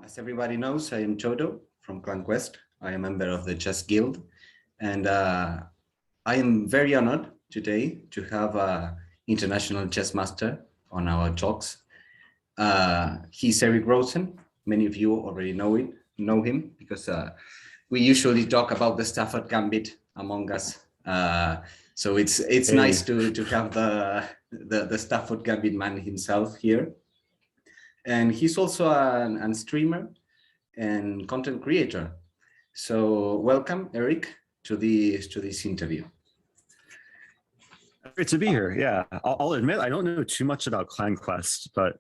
As everybody knows, I am Toto from Clan Quest. I am a member of the Chess Guild, and I am very honored today to have an international chess master on our talks. He's Eric Rosen. Many of you already know him because we usually talk about the Stafford Gambit among us. So it's nice to have the Stafford Gambit man himself here. And he's also a streamer and content creator. So welcome, Eric, to this interview. Great to be here. Yeah, I'll admit I don't know too much about Clan Quest, but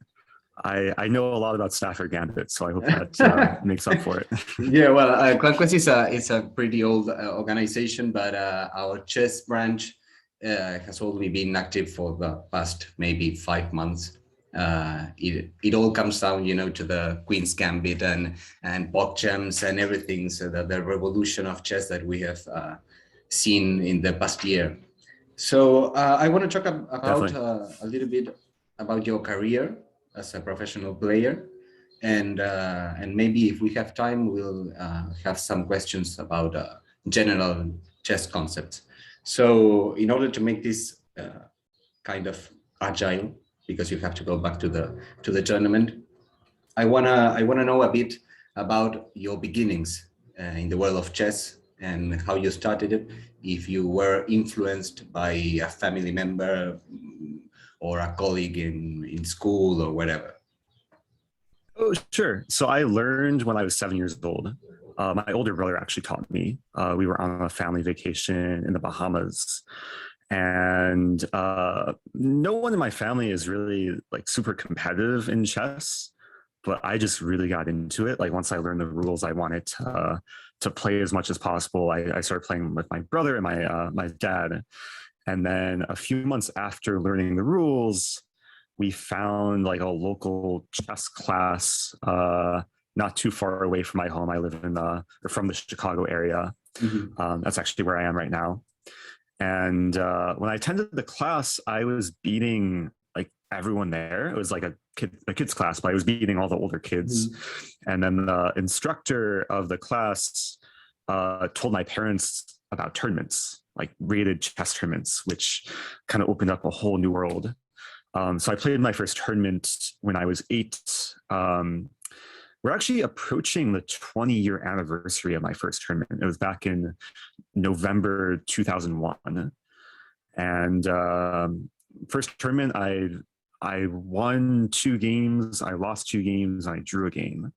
I know a lot about Stafford Gambit, so I hope that makes up for it. Yeah, well, Clan Quest is a pretty old organization, but our chess branch has only been active for the past maybe 5 months. It all comes down, to the Queen's Gambit and PogChamps and everything. So the revolution of chess that we have seen in the past year. So I want to talk about a little bit about your career as a professional player, and maybe if we have time, we'll have some questions about general chess concepts. So in order to make this kind of agile, because you have to go back to the tournament, I wanna know a bit about your beginnings in the world of chess and how you started it. If you were influenced by a family member or a colleague in school or whatever. Oh, sure. So I learned when I was 7 years old. My older brother actually taught me. We were on a family vacation in the Bahamas. And no one in my family is really like super competitive in chess, but I just really got into it. Like once I learned the rules, I wanted to play as much as possible. I started playing with my brother and my dad. And then a few months after learning the rules, we found like a local chess class not too far away from my home. I live from the Chicago area. Mm-hmm. That's actually where I am right now. And when I attended the class, I was beating like everyone there. It was like a kids class, but I was beating all the older kids. Mm-hmm. And then the instructor of the class told my parents about tournaments, like rated chess tournaments, which kind of opened up a whole new world. So I played my first tournament when I was 8. We're actually approaching the 20-year anniversary of my first tournament. It was back in November 2001. And first tournament, I won 2 games, I lost 2 games, and I drew a game.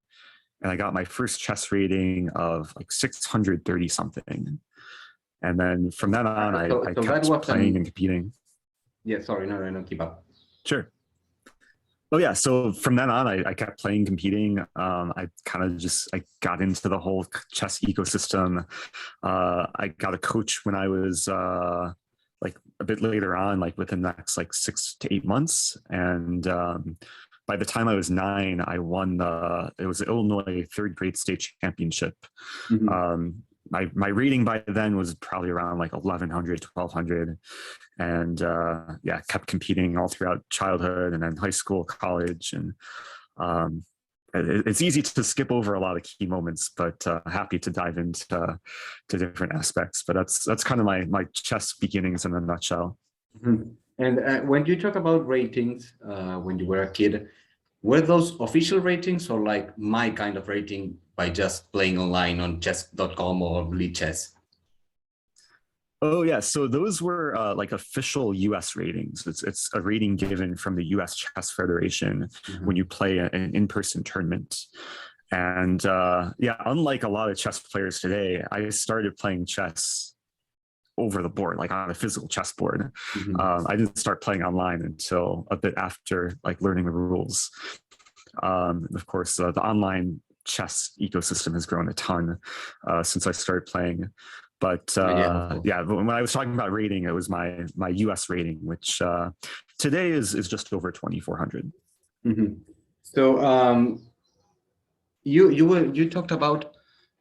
And I got my first chess rating of like 630 something. And then from then on, I kept playing and competing. Yeah, sorry, no, keep up. Sure. Oh yeah, so from then on, I kept playing, competing. I got into the whole chess ecosystem. I got a coach when I was like a bit later on, like within the next like 6 to 8 months. And by the time I was 9, I won it was the Illinois 3rd grade state championship. Mm-hmm. My rating by then was probably around like 1100, 1200. And yeah, kept competing all throughout childhood and then high school, college. And it's easy to skip over a lot of key moments, but happy to dive into different aspects. But that's kind of my chess beginnings in a nutshell. Mm-hmm. And when you talk about ratings, when you were a kid, were those official ratings or like my kind of rating by just playing online on chess.com or Lichess? Oh yeah, so those were like official U.S. ratings. It's a rating given from the U.S. Chess Federation. Mm-hmm. When you play an in-person tournament. And yeah, unlike a lot of chess players today, I started playing chess over the board, like on a physical chessboard. Mm-hmm. I didn't start playing online until a bit after like learning the rules. Of course, the online chess ecosystem has grown a ton since I started playing. But yeah, when I was talking about rating, it was my US rating, which today is just over 2,400. Mm-hmm. So you talked about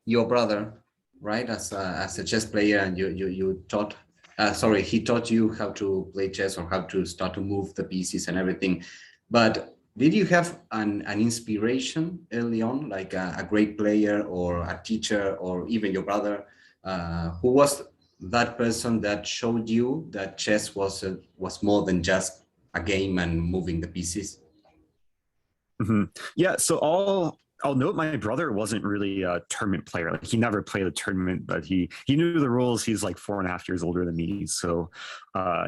your brother, right? As a chess player, and you taught. He taught you how to play chess or how to start to move the pieces and everything. But did you have an inspiration early on, like a great player or a teacher or even your brother? Who was that person that showed you that chess was more than just a game and moving the pieces? Mhm. Yeah, so I'll note my brother wasn't really a tournament player. Like he never played a tournament, but he knew the rules. He's like 4.5 years older than me, so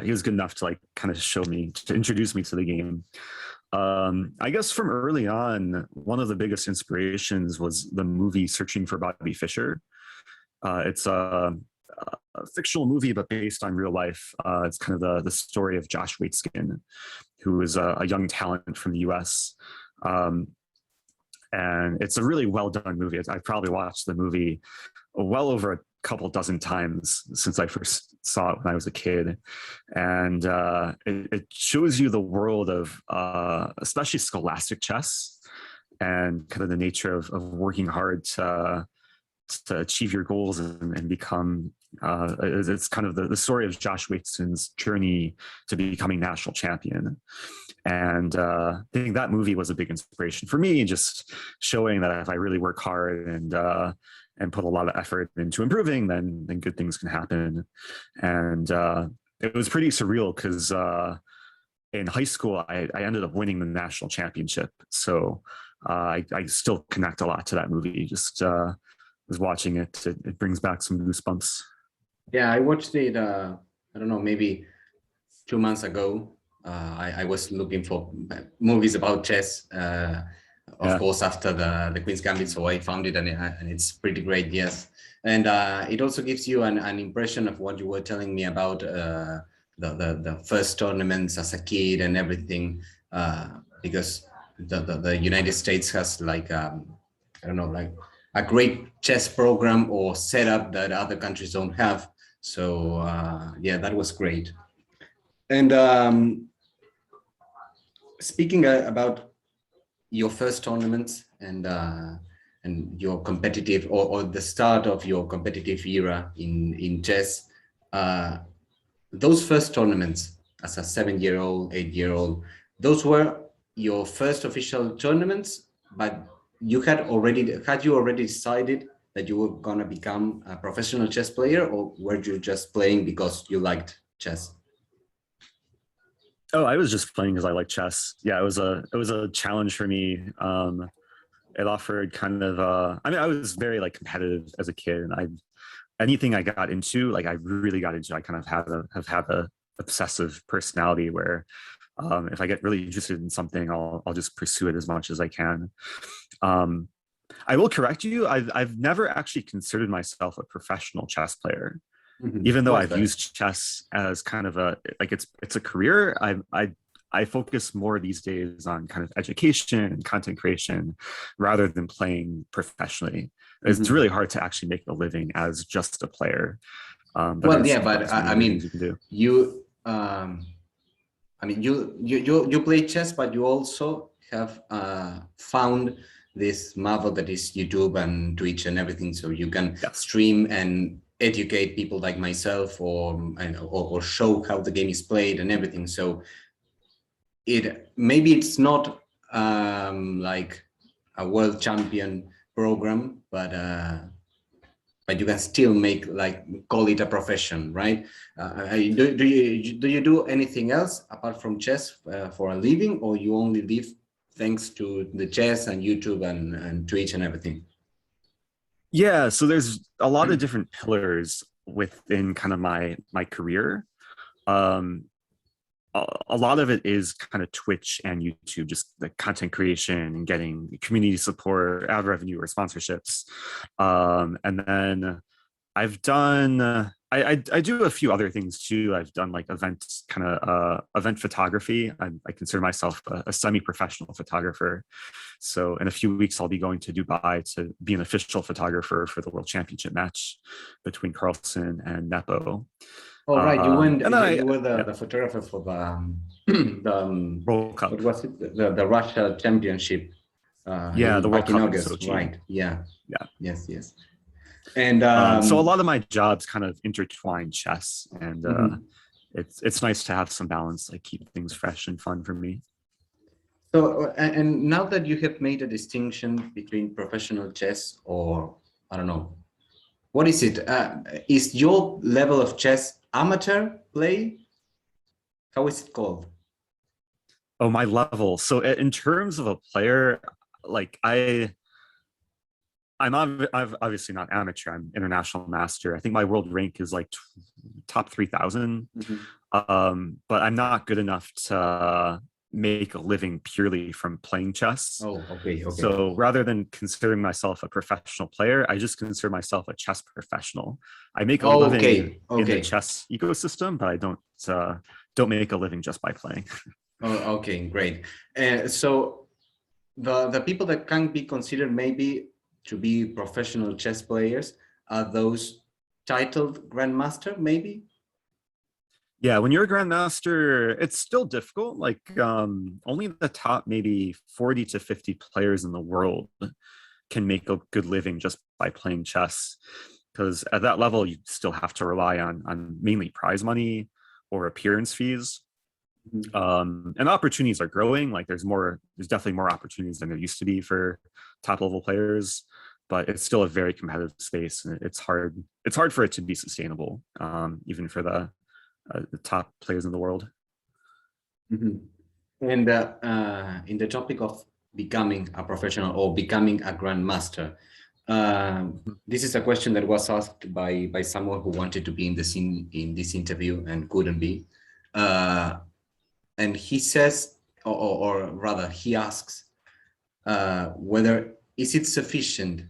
he was good enough to like kind of show me, to introduce me to the game. I guess from early on, one of the biggest inspirations was the movie Searching for Bobby Fischer. It's a fictional movie, but based on real life. It's kind of the story of Josh Waitzkin, who is a young talent from the US. Um, and it's a really well done movie. I probably watched the movie well over a couple dozen times since I first saw it when I was a kid. And it shows you the world of especially scholastic chess and kind of the nature of working hard to achieve your goals and become it's kind of the story of Josh Waitzkin's journey to becoming national champion. And I think that movie was a big inspiration for me, just showing that if I really work hard and put a lot of effort into improving, then good things can happen. And it was pretty surreal because in high school, I ended up winning the national championship. So I still connect a lot to that movie. Just was watching it, it brings back some goosebumps. Yeah, I watched it. I don't know, maybe 2 months ago. I was looking for movies about chess. Of Yeah. course, after the Queen's Gambit, so I found it, and it's pretty great. Yes, and it also gives you an impression of what you were telling me about the first tournaments as a kid and everything, because the United States has like I don't know, like a great chess program or setup that other countries don't have. So yeah, that was great. And speaking about your first tournaments and your competitive or the start of your competitive era in chess, uh, those first tournaments as a 7-year-old, 8-year-old, those were your first official tournaments, but had you already decided that you were gonna become a professional chess player, or were you just playing because you liked chess? Oh, I was just playing because I like chess. Yeah, it was a challenge for me. It offered kind of I mean, I was very like competitive as a kid, and I anything I got into, like I really got into, I kind of have had a obsessive personality where if I get really interested in something, I'll just pursue it as much as I can. Um, I will correct you. I've never actually considered myself a professional chess player, Mhm. even though What's I've that? used chess as kind of a like it's a career. I focus more these days on kind of education and content creation rather than playing professionally. It's Mhm. really hard to actually make a living as just a player. But Well, there's yeah, but many I other mean, things you can do. you I mean, you play chess, but you also have found this marvel that is YouTube and Twitch and everything, so you can Yes. stream and educate people like myself, or show how the game is played and everything. So it maybe it's not like a world champion program, but you can still make, like, call it a profession, right? Do you do anything else apart from chess for a living, or you only live thanks to the chess and YouTube and Twitch and everything? Yeah. So there's a lot of different pillars within kind of my career. Um, a lot of it is kind of Twitch and YouTube, just the content creation and getting community support, ad revenue, or sponsorships. And then I've done I do a few other things too. I've done like event photography. I consider myself a semi-professional photographer. So in a few weeks, I'll be going to Dubai to be an official photographer for the World Championship match between Carlsen and Nepo. Oh, right. And then You were yeah, the photographer for the the World what Cup. was it? The Russia Championship Yeah, the in World back in Cup in August, Sochi. right? Yeah. Yeah. Yes, yes. And So a lot of my jobs kind of intertwine chess, and mhm. it's nice to have some balance, like keep things fresh and fun for me. So, and now that you have made a distinction between professional chess or, I don't know, what is it? Is your level of chess amateur play? How is it called? Oh, my level. So in terms of a player, like I'm obviously not amateur. I'm international master. I think my world rank is like top 3,000. But I'm not good enough to make a living purely from playing chess. Oh, okay, okay. So rather than considering myself a professional player, I just consider myself a chess professional. I make a living in the chess ecosystem, but I don't make a living just by playing. Oh, okay, great. So the people that can be considered maybe to be professional chess players are those titled grandmaster, maybe? Yeah, when you're a grandmaster, it's still difficult. Like only the top maybe 40 to 50 players in the world can make a good living just by playing chess. Because at that level, you still have to rely on mainly prize money or appearance fees. And opportunities are growing. Like there's definitely more opportunities than there used to be for top level players, but it's still a very competitive space, and it's hard for it to be sustainable, even for the top players in the world. And in the topic of becoming a professional or becoming a grandmaster, this is a question that was asked by someone who wanted to be in this interview and couldn't be. And he says, or rather, he asks whether is it sufficient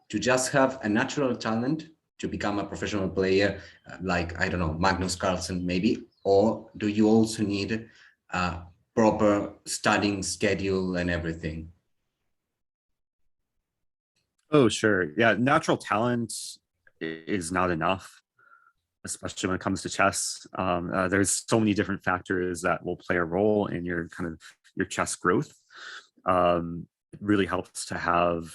to just have a natural talent to become a professional player, like, I don't know, Magnus Carlsen maybe, or do you also need a proper studying schedule and everything? Oh, sure. Yeah, natural talent is not enough, especially when it comes to chess. There's so many different factors that will play a role in your chess growth. It really helps to have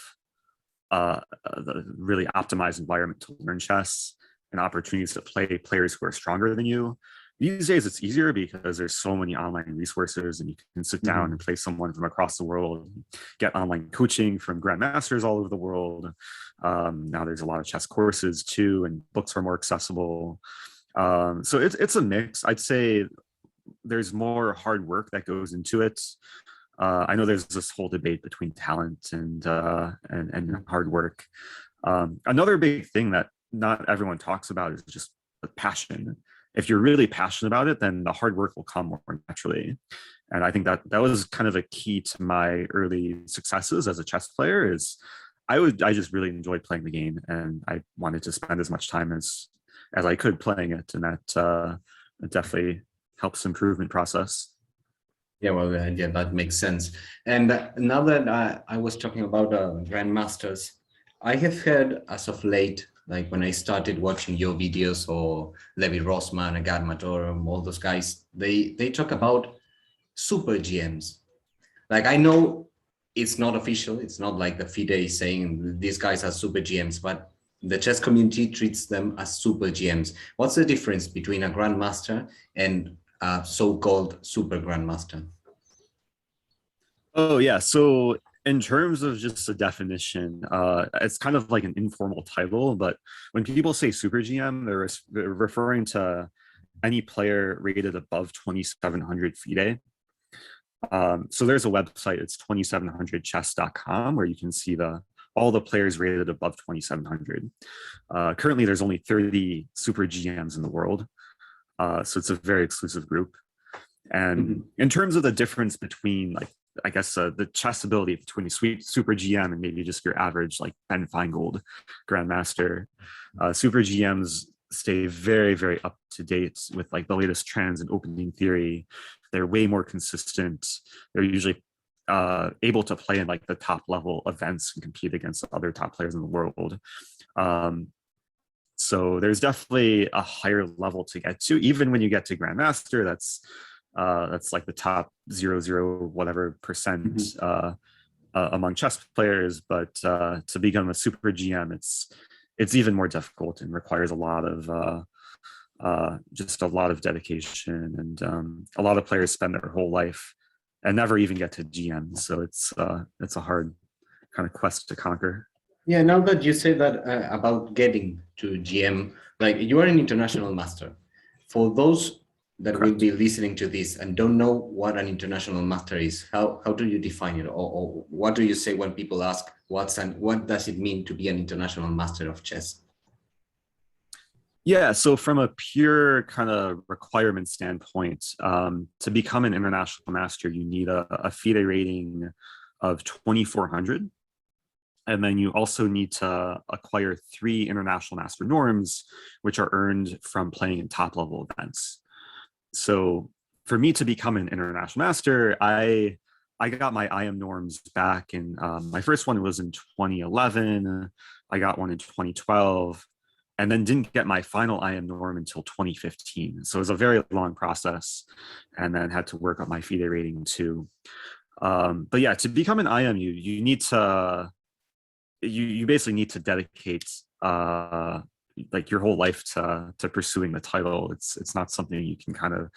the really optimized environment to learn chess and opportunities to play players who are stronger than you. These days, it's easier because there's so many online resources, and you can sit down and play someone from across the world, get online coaching from grandmasters all over the world. Now there's a lot of chess courses too, and books are more accessible. So it's a mix. I'd say there's more hard work that goes into it. I know there's this whole debate between talent and hard work. Another big thing that not everyone talks about is just the passion. If you're really passionate about it, then the hard work will come more naturally. And I think that was kind of a key to my early successes as a chess player. Is I just really enjoyed playing the game, and I wanted to spend as much time as I could playing it, and that definitely helps improvement process. Yeah, well, yeah, that makes sense. And now that I was talking about grandmasters, I have heard as of late, like when I started watching your videos or Levi Rossman, Agad Matorum, all those guys, they talk about super GMs. Like, I know it's not official. It's not like the FIDE is saying these guys are super GMs, but the chess community treats them as super GMs. What's the difference between a grandmaster and a so-called super grandmaster? Oh yeah, so in terms of just the definition, it's kind of like an informal title, but when people say super GM, they're referring to any player rated above 2,700 FIDE. So there's a website, it's 2700chess.com, where you can see all the players rated above 2,700. Currently, there's only 30 super GMs in the world, so it's a very exclusive group. And in terms of the difference between, like, I guess the chess ability between a super GM and maybe just your average like Ben Feingold grandmaster, super GMs stay very, very up to date with like the latest trends in opening theory. They're way more consistent. They're usually able to play in like the top level events and compete against other top players in the world. So there's definitely a higher level to get to. Even when you get to grandmaster, that's like the top 0.0 whatever percent among chess players. But to become a super GM, it's even more difficult and requires a lot of just a lot of dedication. And a lot of players spend their whole life and never even get to GM. So it's a hard kind of quest to conquer. Yeah, now that you say that about getting to GM, like you are an international master. For those that will Correct. be listening to this and don't know what an international master is, how do you define it, or what do you say when people ask what does it mean to be an international master of chess? Yeah, so from a pure kind of requirement standpoint, to become an international master, you need a FIDE rating of 2,400. And then you also need to acquire 3 international master norms, which are earned from playing in top level events. So for me to become an international master, I got my IM norms back in my first one was in 2011. I got one in 2012, and then didn't get my final IM norm until 2015. So it was a very long process, and then had to work on my FIDE rating too. But yeah, to become an IM, you need to you basically need to dedicate like your whole life to pursuing the title. It's not something you can kind of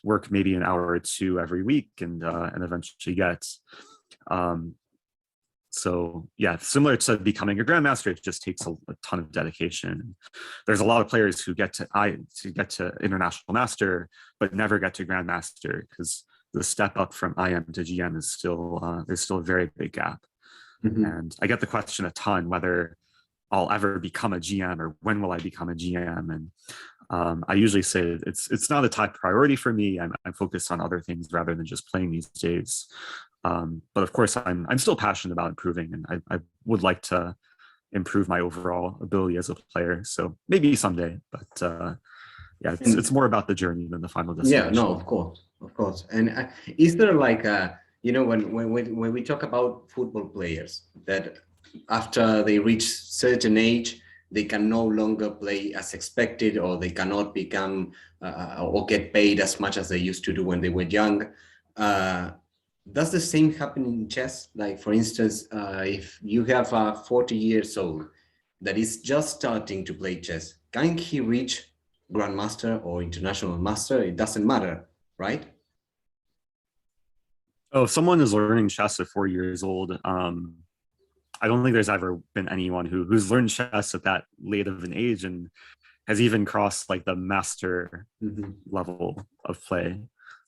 work maybe an hour or two every week and eventually get. So yeah, similar to becoming a grandmaster, it just takes a ton of dedication. There's a lot of players who get to international master but never get to grandmaster because the step up from IM to GM is still there's still a very big gap. Mm-hmm. And I get the question a ton whether I'll ever become a GM or when will I become a GM. And I usually say it's not a top priority for me. I'm focused on other things rather than just playing these days. But of course, I'm still passionate about improving, and I would like to improve my overall ability as a player. So maybe someday, but yeah, it's more about the journey than the final destination. Yeah, no, of course. And is there like a, when we talk about football players that after they reach certain age, they can no longer play as expected, or they cannot become or get paid as much as they used to do when they were young. Does the same happen in chess? Like, for instance, if you have a 40 years old that is just starting to play chess, can he reach grandmaster or international master? It doesn't matter, right? Oh, if someone is learning chess at 4 years old, I don't think there's ever been anyone who's learned chess at that late of an age and has even crossed like the master level of play.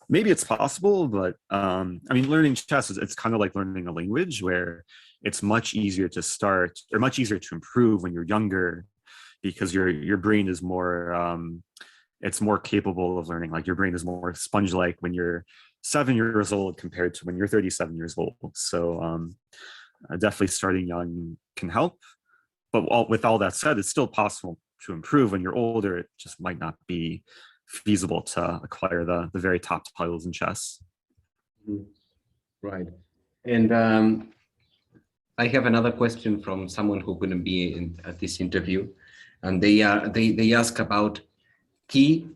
Maybe it's possible, but I mean, learning chess it's kind of like learning a language where it's much easier to start or much easier to improve when you're younger because your brain is more it's more capable of learning. Like your brain is more sponge-like when you're 7 years old compared to when you're 37 years old. So definitely starting young can help. But with all that said, it's still possible to improve when you're older. It just might not be feasible to acquire the very top titles in chess. Right. And I have another question from someone who couldn't be at this interview, and they ask about key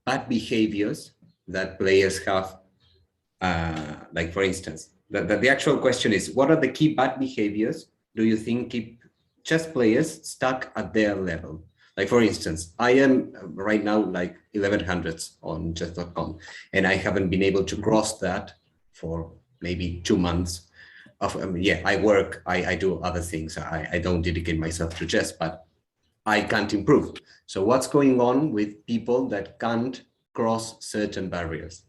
bad behaviors that players have. Like, for instance, the actual question is, what are the key bad behaviors do you think keep chess players stuck at their level? Like, for instance, I am right now like 1100s on chess.com, and I haven't been able to cross that for maybe 2 months. Yeah, I work, I do other things. I don't dedicate myself to chess, but I can't improve. So what's going on with people that can't cross certain barriers?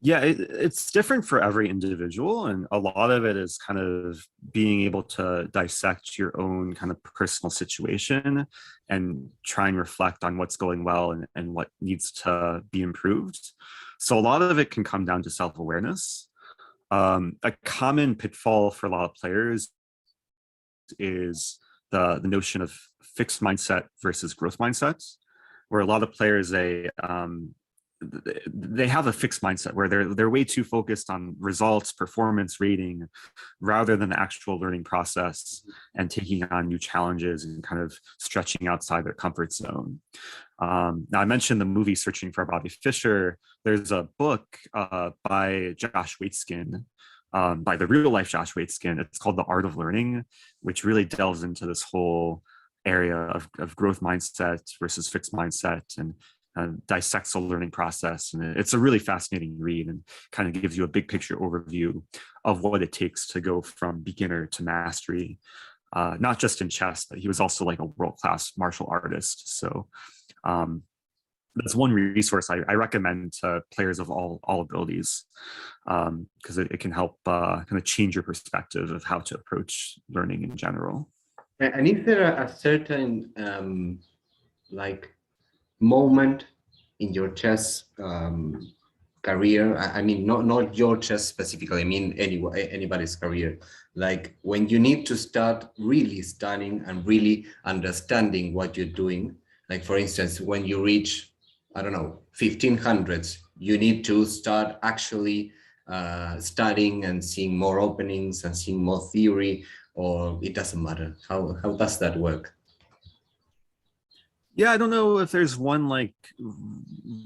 Yeah, it's different for every individual, and a lot of it is kind of being able to dissect your own kind of personal situation and try and reflect on what's going well and what needs to be improved. So a lot of it can come down to self-awareness. A common pitfall for a lot of players is the notion of fixed mindset versus growth mindset, where a lot of players they have a fixed mindset where they're way too focused on results, performance rating, rather than the actual learning process and taking on new challenges and kind of stretching outside their comfort zone. Now, I mentioned the movie Searching for Bobby Fischer. There's a book by Josh Waitzkin, by the real life Josh Waitzkin. It's called The Art of Learning, which really delves into this whole area of growth mindset versus fixed mindset and dissects the learning process. And it's a really fascinating read and kind of gives you a big picture overview of what it takes to go from beginner to mastery, not just in chess, but he was also like a world-class martial artist. So that's one resource I recommend to players of all abilities, because it can help kind of change your perspective of how to approach learning in general. And is there a certain like moment in your chess career? I mean, not your chess specifically, I mean anybody's career, like when you need to start really studying and really understanding what you're doing? Like, for instance, when you reach, I don't know, 1500s, you need to start actually studying and seeing more openings and seeing more theory, or it doesn't matter? How does that work? Yeah, I don't know if there's one like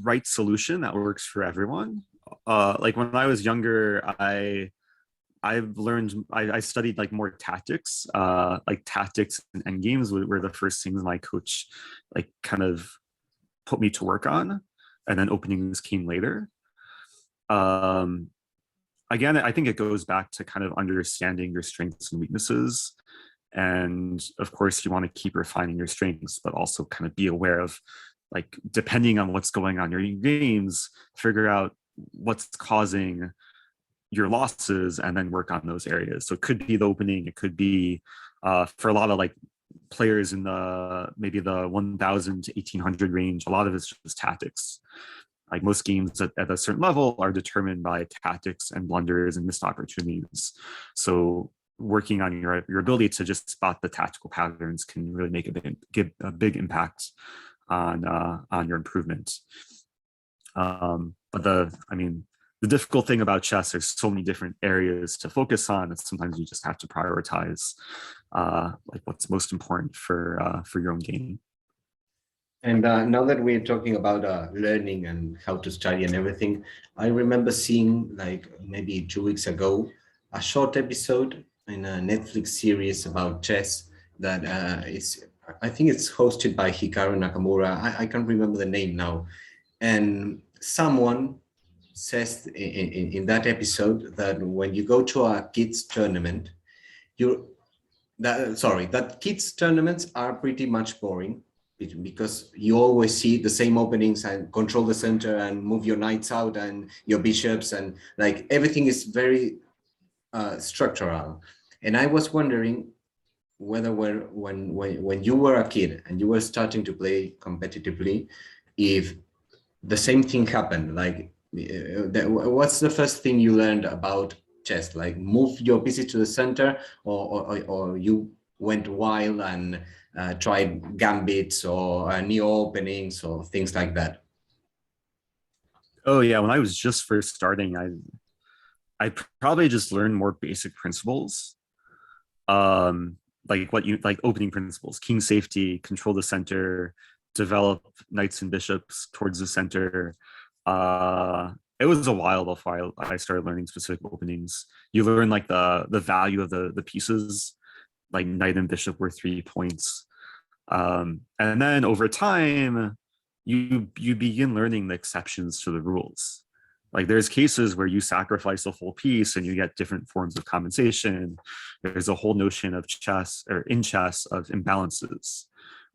right solution that works for everyone. Like when I was younger, I studied like more tactics. Like tactics and endgames were the first things my coach like kind of put me to work on, and then openings came later. Again, I think it goes back to kind of understanding your strengths and weaknesses. And of course, you want to keep refining your strengths, but also kind of be aware of, like, depending on what's going on in your games, figure out what's causing your losses and then work on those areas. So it could be the opening, it could be for a lot of like players in the maybe the 1000 to 1800 range, a lot of it's just tactics. Like most games at a certain level are determined by tactics and blunders and missed opportunities. So working on your ability to just spot the tactical patterns can really make give a big impact on your improvement. But the difficult thing about chess, there's so many different areas to focus on, and sometimes you just have to prioritize like what's most important for your own game. And now that we're talking about learning and how to study and everything, I remember seeing, like maybe 2 weeks ago, a short episode in a Netflix series about chess that I think it's hosted by Hikaru Nakamura. I can't remember the name now. And someone says in that episode that when you go to a kids tournament, that kids tournaments are pretty much boring, because you always see the same openings and control the center and move your knights out and your bishops, and like everything is very structural. And I was wondering whether when you were a kid and you were starting to play competitively, if the same thing happened. Like, what's the first thing you learned about chess? Like, move your pieces to the center, or you went wild and tried gambits or neo openings or things like that? Oh yeah, when I was just first starting, I probably just learned more basic principles, like opening principles: king safety, control the center, develop knights and bishops towards the center. It was a while before I started learning specific openings. You learn like the value of the pieces, like knight and bishop were 3 points. And then over time, you begin learning the exceptions to the rules. Like there's cases where you sacrifice a full piece and you get different forms of compensation. There's a whole notion of chess, or in chess, of imbalances,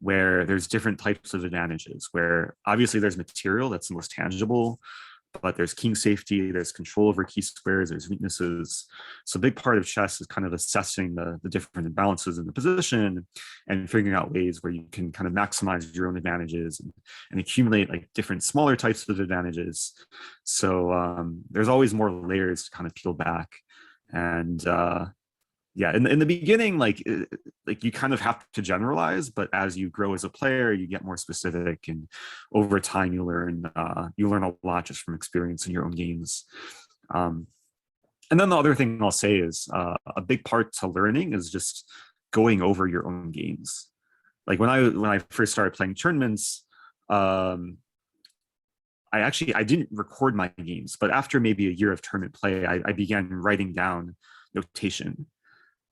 where there's different types of advantages, where obviously there's material that's the most tangible, but there's king safety, there's control over key squares, there's weaknesses. So a big part of chess is kind of assessing the different imbalances in the position and figuring out ways where you can kind of maximize your own advantages and accumulate like different smaller types of advantages. So there's always more layers to kind of peel back. And yeah, in the beginning, like you kind of have to generalize, but as you grow as a player, you get more specific, and over time you learn a lot just from experience in your own games. And then the other thing I'll say is a big part to learning is just going over your own games. Like when I first started playing tournaments, I didn't record my games, but after maybe a year of tournament play, I began writing down notation.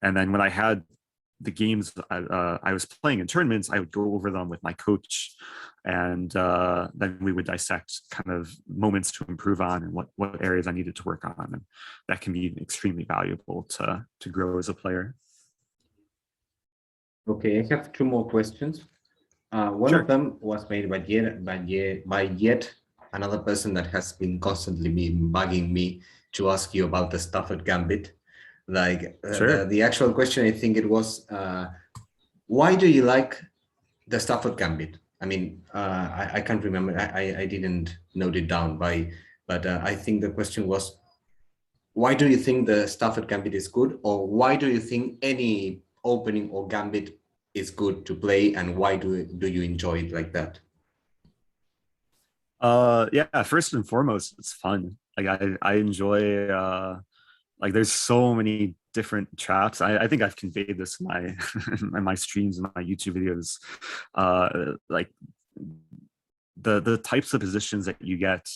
And then when I had the games I was playing in tournaments, I would go over them with my coach, and then we would dissect kind of moments to improve on and what areas I needed to work on, and that can be extremely valuable to grow as a player. Okay, I have two more questions. One Sure. of them was made by yet another person that has been constantly been bugging me to ask you about the Stafford Gambit. Like Sure. the actual question, I think it was, why do you like the Stafford Gambit? I mean, I can't remember. I didn't note it down but I think the question was, why do you think the Stafford Gambit is good, or why do you think any opening or gambit is good to play, and why do you enjoy it like that? Yeah, first and foremost, it's fun. Like I enjoy like there's so many different traps. I think I've conveyed this in my in my streams and my YouTube videos. Like the types of positions that you get,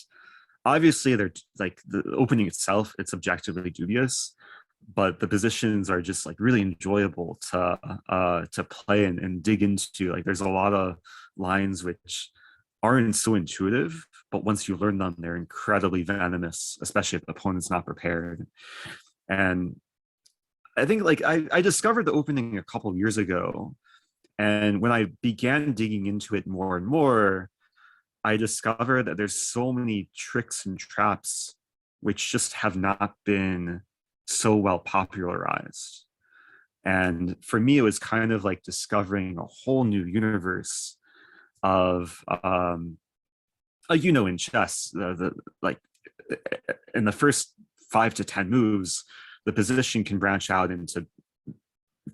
obviously they're like the opening itself, it's objectively dubious, but the positions are just like really enjoyable to play and dig into. Like there's a lot of lines which aren't so intuitive, but once you learn them, they're incredibly venomous, especially if the opponent's not prepared. And I think like I discovered the opening a couple of years ago, and when I began digging into it more and more, I discovered that there's so many tricks and traps which just have not been so well popularized. And for me, it was kind of like discovering a whole new universe of, in chess, like in the first 5 to 10 moves, the position can branch out into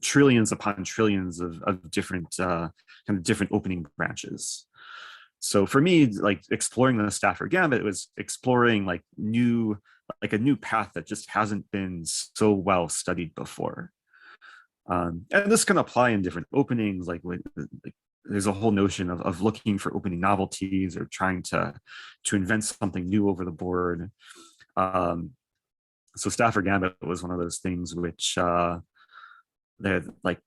trillions upon trillions of different kind of different opening branches. So for me, like exploring the Stafford Gambit was exploring like a new path that just hasn't been so well studied before. And this can apply in different openings, like there's a whole notion of looking for opening novelties or trying to invent something new over the board. So Stafford Gambit was one of those things which like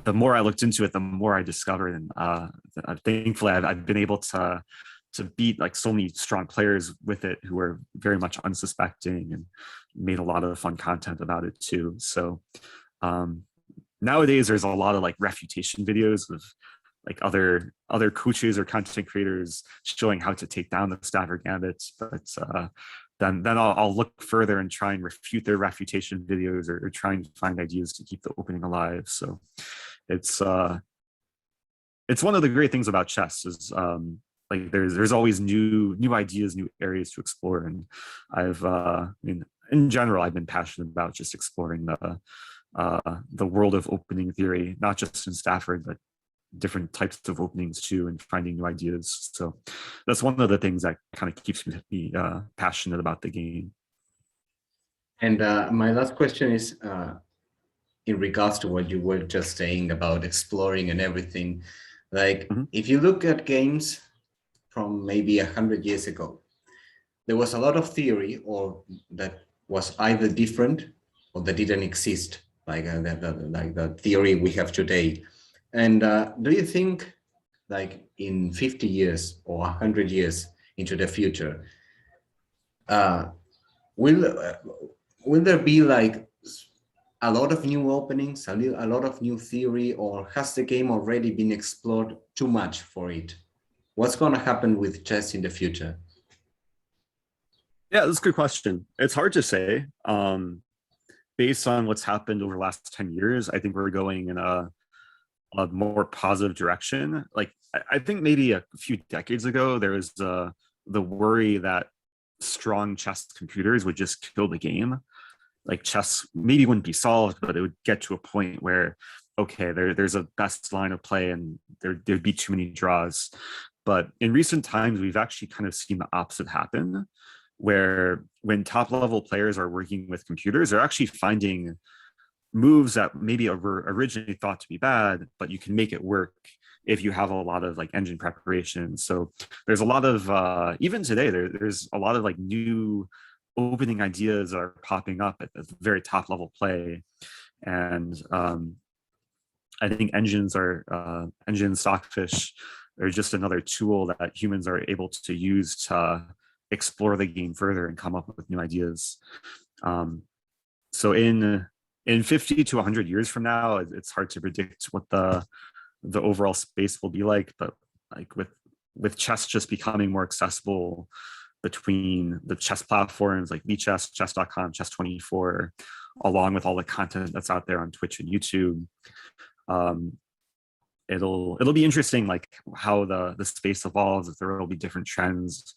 the more I looked into it, the more I discovered, and thankfully I've been able to beat like so many strong players with it who are very much unsuspecting, and made a lot of fun content about it too. So nowadays there's a lot of like refutation videos of like other coaches or content creators showing how to take down the Stafford Gambit, but then I'll look further and try and refute their refutation videos, or try and find ideas to keep the opening alive. So it's one of the great things about chess is like there's always new ideas, new areas to explore. And I mean, in general, I've been passionate about just exploring the world of opening theory, not just in Stafford, but different types of openings too, and finding new ideas. So that's one of the things that kind of keeps me passionate about the game. And my last question is in regards to what you were just saying about exploring and everything. Like if you look at games from maybe 100 years ago, there was a lot of theory, or that was either different or that didn't exist, like the theory we have today. And do you think, like in 50 years or 100 years into the future, will there be like a lot of new openings, a lot of new theory, or has the game already been explored too much for it? What's going to happen with chess in the future? Yeah, that's a good question. It's hard to say. Based on what's happened over the last 10 years, I think we're going in a more positive direction. Like I think maybe a few decades ago, there was the worry that strong chess computers would just kill the game. Like chess maybe wouldn't be solved, but it would get to a point where, okay, there's a best line of play and there'd be too many draws. But in recent times, we've actually kind of seen the opposite happen, where when top level players are working with computers, they're actually finding moves that maybe were originally thought to be bad, but you can make it work if you have a lot of like engine preparation. So there's a lot of even today there's a lot of like new opening ideas that are popping up at the very top level play. And I think engine stockfish are just another tool that humans are able to use to explore the game further and come up with new ideas. So in 50 to 100 years from now, it's hard to predict what the overall space will be like, but like with chess just becoming more accessible between the chess platforms like VChess, chess.com, chess24, along with all the content that's out there on Twitch and YouTube, it'll be interesting, like how the space evolves, if there will be different trends.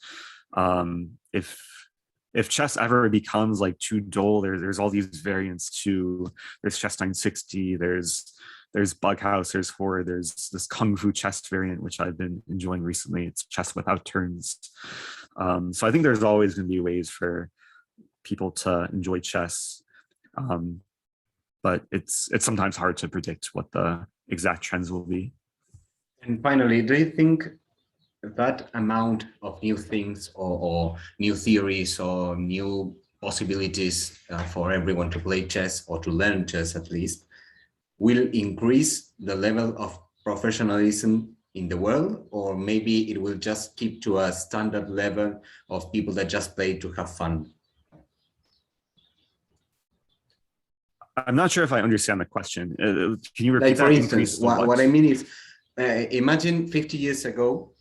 If chess ever becomes like too dull, there's all these variants too. There's chess 960, there's Bughouse, there's Horde, there's this Kung Fu chess variant, which I've been enjoying recently. It's chess without turns. So I think there's always going to be ways for people to enjoy chess. But it's sometimes hard to predict what the exact trends will be. And finally, do you think that amount of new things or new theories or new possibilities for everyone to play chess or to learn chess at least will increase the level of professionalism in the world, or maybe it will just keep to a standard level of people that just play to have fun? I'm not sure if I understand the question. Can you repeat like, for that? instance, what I mean is, imagine 50 years ago,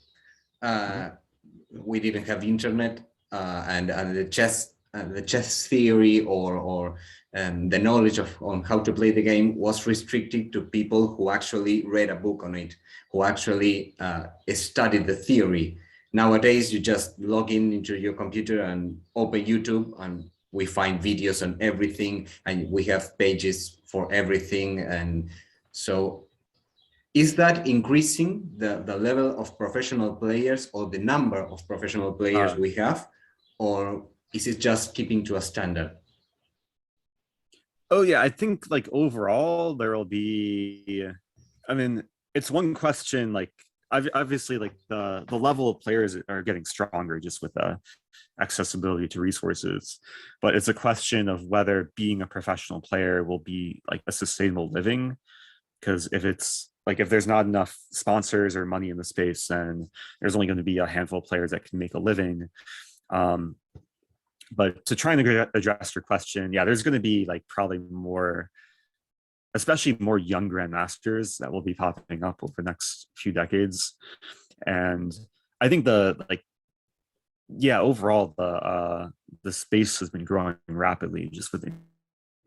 we didn't have the internet, and the chess theory or the knowledge on how to play the game was restricted to people who actually read a book on it, who actually studied the theory. Nowadays, you just log into your computer and open YouTube, and we find videos on everything, and we have pages for everything. And so is that increasing the level of professional players or the number of professional players we have, or is it just keeping to a standard? Oh yeah, I think like overall there will be, I mean, it's one question, like obviously like the level of players are getting stronger just with the accessibility to resources, but it's a question of whether being a professional player will be like a sustainable living. Because if it's like, if there's not enough sponsors or money in the space, then there's only going to be a handful of players that can make a living. But to try and address your question, yeah, there's going to be like probably more, especially more young grandmasters that will be popping up over the next few decades. And I think overall the space has been growing rapidly just with the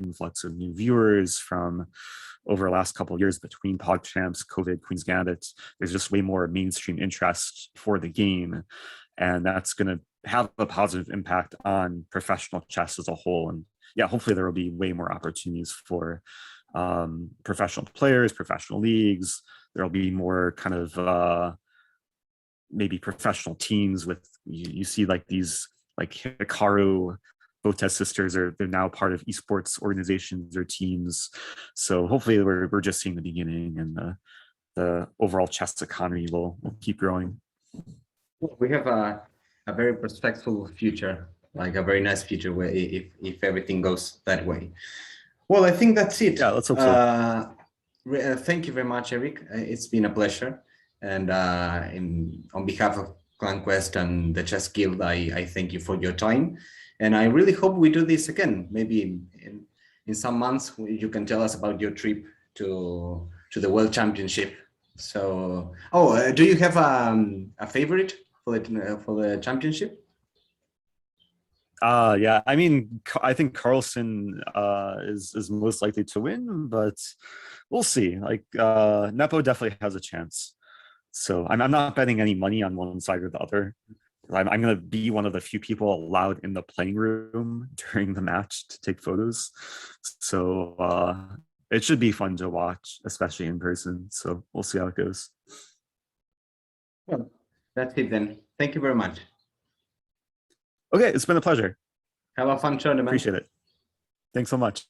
influx of new viewers from over the last couple of years between PogChamps, COVID, Queen's Gambit. There's just way more mainstream interest for the game, and that's going to have a positive impact on professional chess as a whole. And yeah, hopefully there will be way more opportunities for professional players, professional leagues. There'll be more kind of maybe professional teams with, you see like these like Hikaru Botez sisters, they're now part of esports organizations or teams. So hopefully we're just seeing the beginning, and the overall chess economy will keep growing. We have a very perspective future, like a very nice future where if everything goes that way. Well, I think that's it. Yeah, let's hope so. Thank you very much, Eric. It's been a pleasure. And on behalf of ClanQuest and the Chess Guild, I thank you for your time. And I really hope we do this again. Maybe in some months, you can tell us about your trip to the World Championship. So, do you have a favorite for the championship? Yeah, I mean, I think Carlsen is most likely to win, but we'll see. Like Nepo definitely has a chance. So I'm not betting any money on one side or the other. I'm going to be one of the few people allowed in the playing room during the match to take photos. So it should be fun to watch, especially in person. So we'll see how it goes. Well, that's it then. Thank you very much. Okay, it's been a pleasure. Have a fun tournament. Appreciate it. Thanks so much.